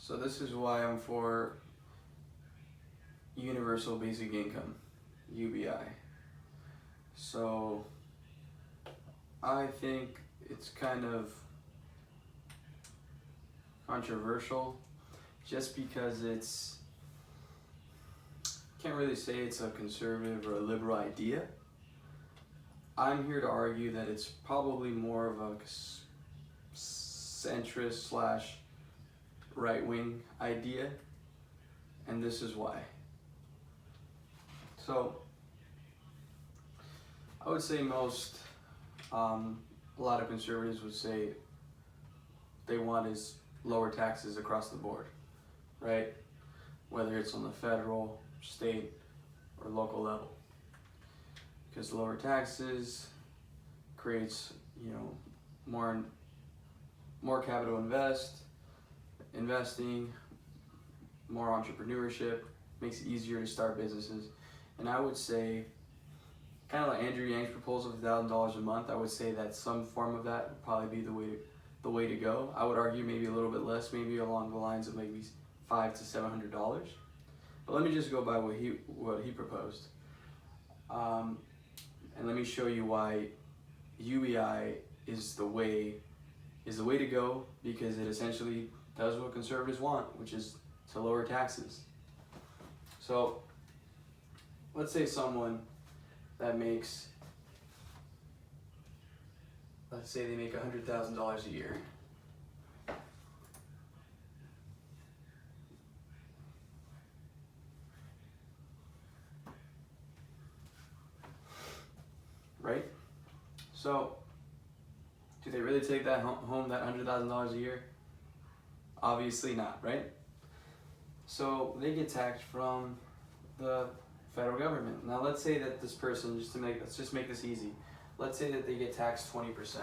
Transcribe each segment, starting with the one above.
So this is why I'm for universal basic income, UBI. So I think it's kind of controversial just because can't really say it's a conservative or a liberal idea. I'm here to argue that it's probably more of a centrist slash right-wing idea, and this is why. So I would say a lot of conservatives would say they want is lower taxes across the board, right? Whether it's on the federal, state, or local level. Because lower taxes creates, more capital investing, more entrepreneurship, makes it easier to start businesses. And I would say, kind of like Andrew Yang's proposal of $1,000 a month, I would say that some form of that would probably be the way to go. I would argue maybe a little bit less, maybe along the lines of maybe $500 to $700. But let me just go by what he proposed, and let me show you why UBI is the way to go, because it essentially does what conservatives want, which is to lower taxes. So let's say someone that makes, let's say they make $100,000 a year. Right? So, do they really take that home, that $100,000 a year? Obviously not, right? So they get taxed from the federal government. Now let's say that this person, let's just make this easy. Let's say that they get taxed 20%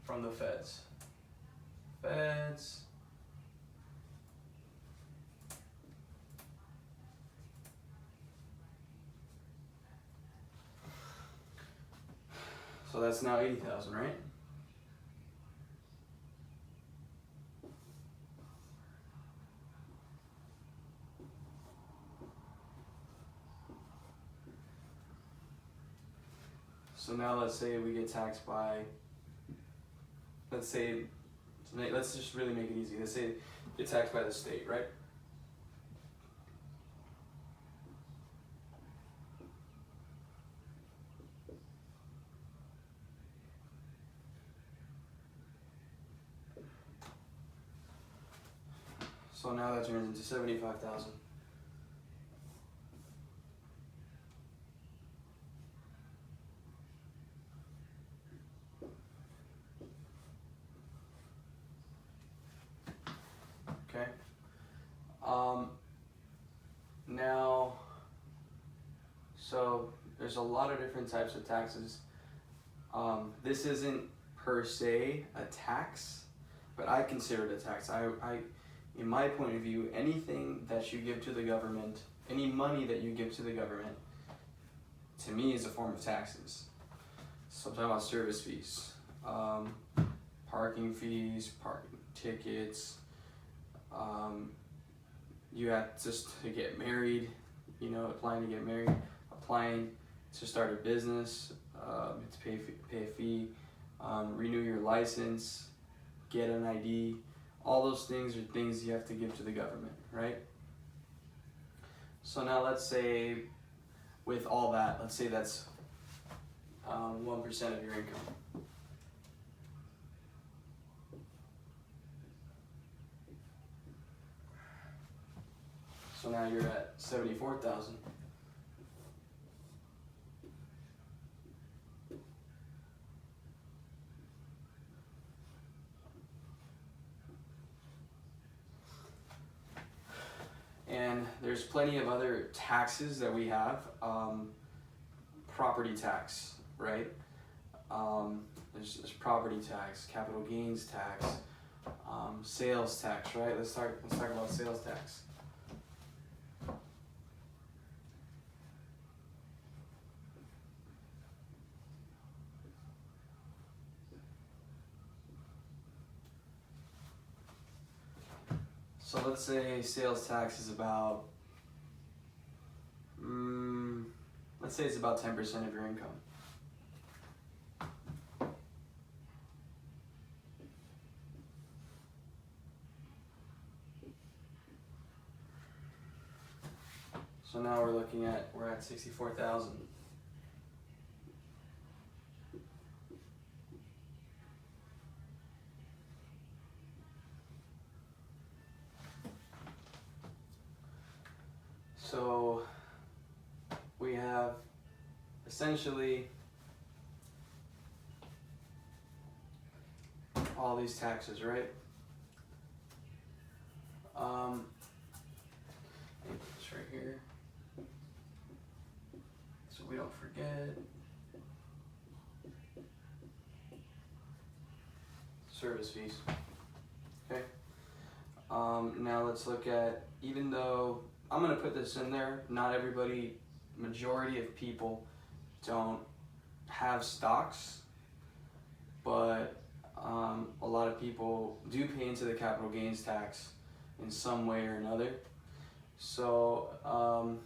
from the feds. So that's now 80,000, right? So now let's say we get taxed by, let's just really make it easy. Let's say get taxed by the state, right? So now that turns into 75,000. Okay. Now, so there's a lot of different types of taxes. This isn't per se a tax, but I consider it a tax. In my point of view, anything that you give to the government, any money that you give to the government, to me is a form of taxes. So I'm talking about service fees, parking fees, parking tickets. You have just to get married, applying to get married, applying to start a business, to pay a fee, renew your license, get an ID. All those things are things you have to give to the government, right? So now let's say with all that, let's say that's 1% of your income. So now you're at 74,000. And there's plenty of other taxes that we have. Property tax, right? There's property tax, capital gains tax, sales tax, right? Let's talk about sales tax. So let's say sales tax is about, let's say it's about 10% of your income. So now we're at 64,000. So we have essentially all these taxes, right? It's right here, so we don't forget. Service fees. Okay. Now let's look at, even though I'm gonna put this in there, not everybody, majority of people don't have stocks, but a lot of people do pay into the capital gains tax in some way or another. So I'm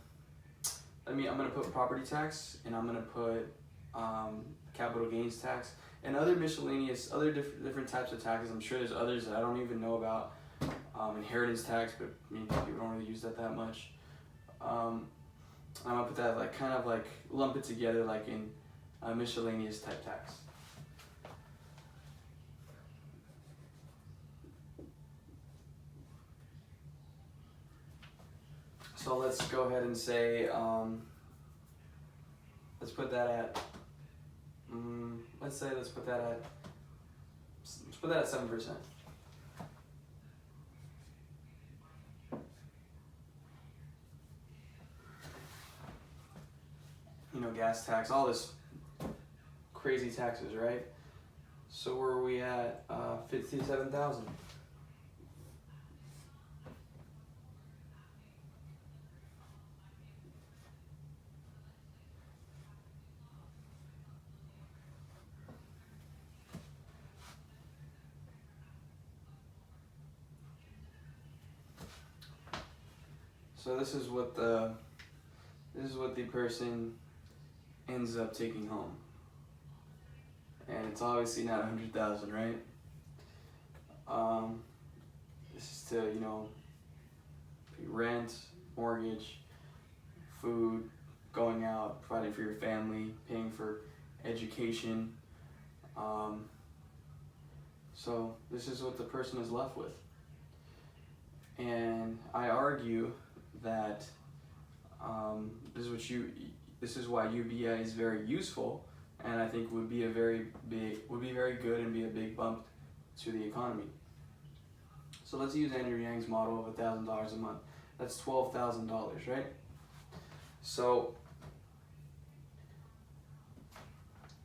gonna put property tax, and I'm gonna put capital gains tax and other miscellaneous, other different types of taxes. I'm sure there's others that I don't even know about. Inheritance tax, but people don't really use that much. I'm gonna put that kind of lump it together like in a miscellaneous type tax. So let's go ahead and say, let's put that at 7%. Gas tax, all this crazy taxes, right? So where are we at? 57,000. So this is what the person ends up taking home, and it's obviously not 100,000, right? This is to pay rent, mortgage, food, going out, providing for your family, paying for education. So this is what the person is left with, and I argue that this is why UBI is very useful, and I think would be very good and be a big bump to the economy. So let's use Andrew Yang's model of $1,000 a month. That's $12,000, right? So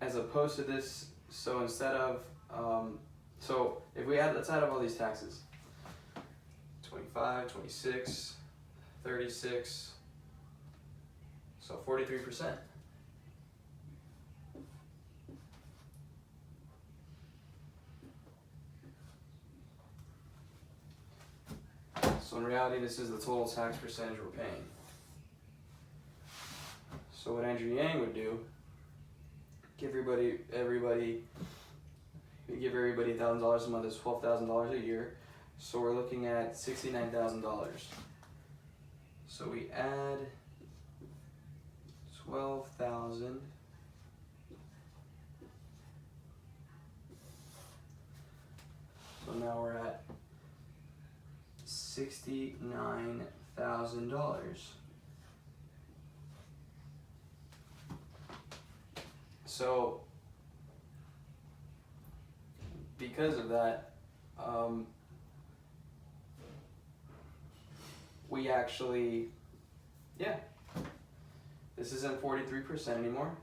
as opposed to this, so instead of so if let's add up all these taxes. 25, 26, 36, so 43%. So in reality, this is the total tax percentage we're paying. So what Andrew Yang would do, give everybody $1,000 a month, is $12,000 a year. So we're looking at $69,000. So we add 12,000 . So now we're at $69,000. So because of that, we actually, this isn't 43% anymore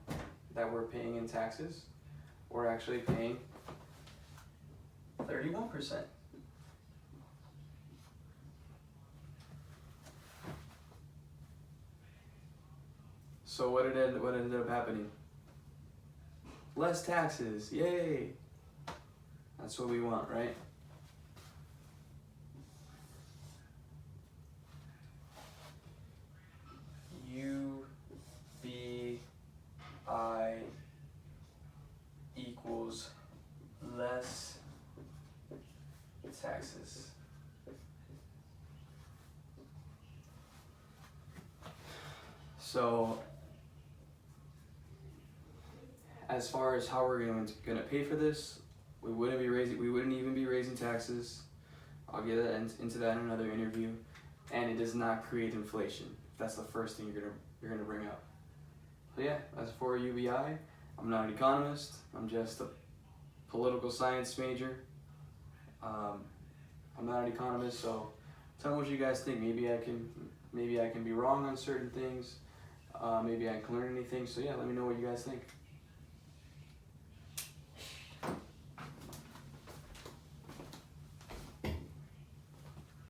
that we're paying in taxes. We're actually paying 31%. So what ended up happening? Less taxes, yay! That's what we want, right? UBI equals less taxes. So, as far as how we're going to pay for this, we wouldn't even be raising taxes. I'll get into that in another interview. And it does not create inflation. That's the first thing you're gonna bring up. So yeah, as for UBI, I'm not an economist. I'm just a political science major. I'm not an economist, so tell me what you guys think. Maybe I can be wrong on certain things. Maybe I can learn anything. So yeah, let me know what you guys think.